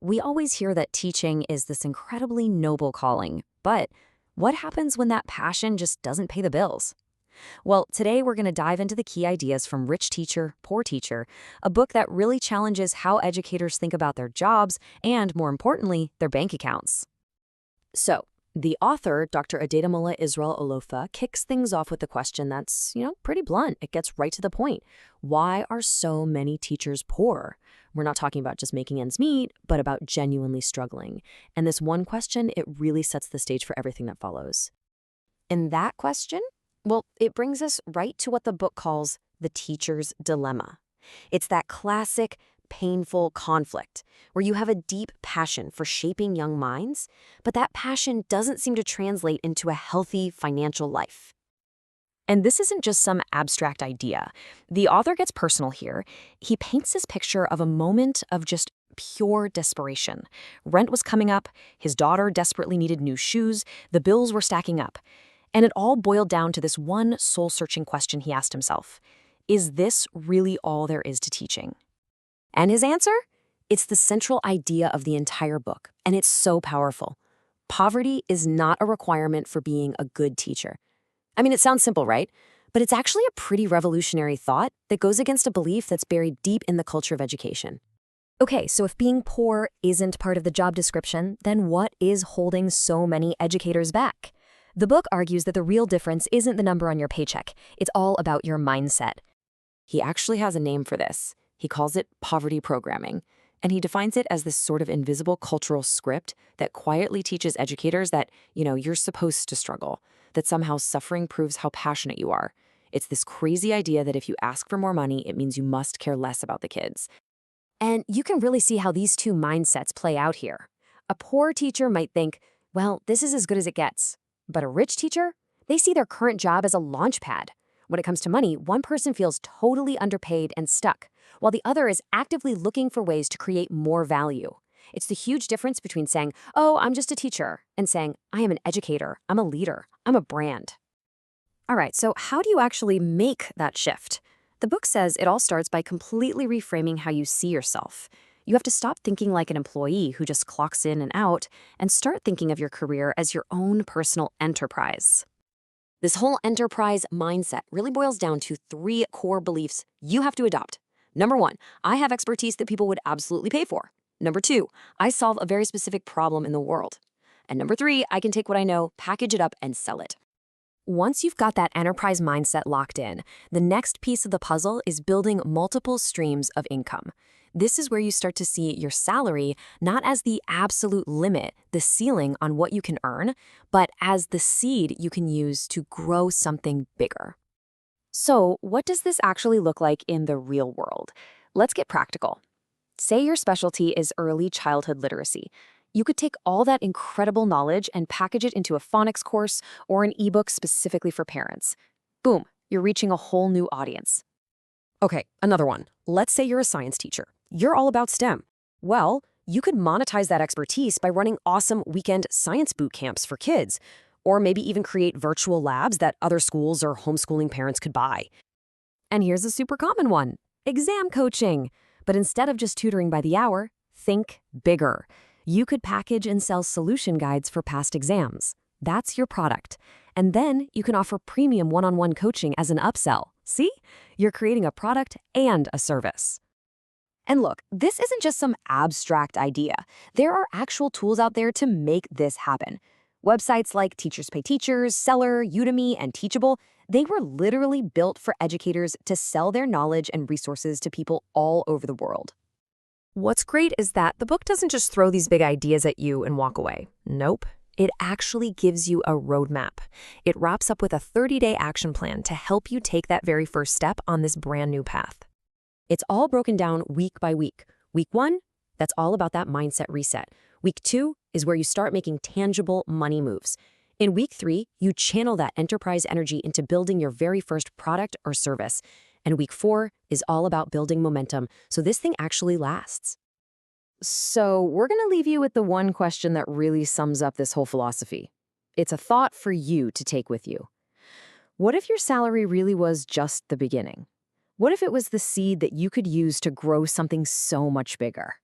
We always hear that teaching is this incredibly noble calling, but what happens when that passion just doesn't pay the bills? Well, today we're going to dive into the key ideas from Rich Teacher, Poor Teacher, a book that really challenges how educators think about their jobs and, more importantly, their bank accounts. So, the author, Dr. Adedamola Israel Olofa, kicks things off with a question that's, pretty blunt. It gets right to the point. Why are so many teachers poor? We're not talking about just making ends meet, but about genuinely struggling. And this one question, it really sets the stage for everything that follows. And that question? Well, it brings us right to what the book calls the teacher's dilemma. It's that classic, painful conflict where you have a deep passion for shaping young minds, but that passion doesn't seem to translate into a healthy financial life. And this isn't just some abstract idea. The author gets personal here. He paints this picture of a moment of just pure desperation. Rent was coming up, his daughter desperately needed new shoes, the bills were stacking up. And it all boiled down to this one soul-searching question he asked himself. Is this really all there is to teaching? And his answer? It's the central idea of the entire book, and it's so powerful. Poverty is not a requirement for being a good teacher. I mean, it sounds simple, right? But it's actually a pretty revolutionary thought that goes against a belief that's buried deep in the culture of education. Okay, so if being poor isn't part of the job description, then what is holding so many educators back? The book argues that the real difference isn't the number on your paycheck. It's all about your mindset. He actually has a name for this. He calls it poverty programming, and he defines it as this sort of invisible cultural script that quietly teaches educators that, you're supposed to struggle, that somehow suffering proves how passionate you are. It's this crazy idea that if you ask for more money, it means you must care less about the kids. And you can really see how these two mindsets play out here. A poor teacher might think, well, this is as good as it gets. But a rich teacher, they see their current job as a launch pad. When it comes to money, one person feels totally underpaid and stuck, while the other is actively looking for ways to create more value. It's the huge difference between saying, oh, I'm just a teacher, and saying, I am an educator, I'm a leader, I'm a brand. All right, so how do you actually make that shift? The book says it all starts by completely reframing how you see yourself. You have to stop thinking like an employee who just clocks in and out and start thinking of your career as your own personal enterprise. This whole enterprise mindset really boils down to 3 core beliefs you have to adopt. Number 1, I have expertise that people would absolutely pay for. Number 2, I solve a very specific problem in the world. And number 3, I can take what I know, package it up, and sell it. Once you've got that enterprise mindset locked in, the next piece of the puzzle is building multiple streams of income. This is where you start to see your salary not as the absolute limit, the ceiling on what you can earn, but as the seed you can use to grow something bigger. So, what does this actually look like in the real world? Let's get practical. Say your specialty is early childhood literacy. You could take all that incredible knowledge and package it into a phonics course or an ebook specifically for parents. Boom, you're reaching a whole new audience. Okay, another one. Let's say you're a science teacher. You're all about STEM. Well, you could monetize that expertise by running awesome weekend science boot camps for kids, or maybe even create virtual labs that other schools or homeschooling parents could buy. And here's a super common one, exam coaching. But instead of just tutoring by the hour, think bigger. You could package and sell solution guides for past exams. That's your product. And then you can offer premium one-on-one coaching as an upsell. See? You're creating a product and a service. And look, this isn't just some abstract idea. There are actual tools out there to make this happen. Websites like Teachers Pay Teachers, Seller, Udemy, and Teachable, they were literally built for educators to sell their knowledge and resources to people all over the world. What's great is that the book doesn't just throw these big ideas at you and walk away. Nope. It actually gives you a roadmap. It wraps up with a 30-day action plan to help you take that very first step on this brand new path. It's all broken down week by week. Week 1, that's all about that mindset reset. Week 2 is where you start making tangible money moves. In week 3, you channel that enterprise energy into building your very first product or service. And week 4 is all about building momentum, so this thing actually lasts. So we're going to leave you with the one question that really sums up this whole philosophy. It's a thought for you to take with you. What if your salary really was just the beginning? What if it was the seed that you could use to grow something so much bigger?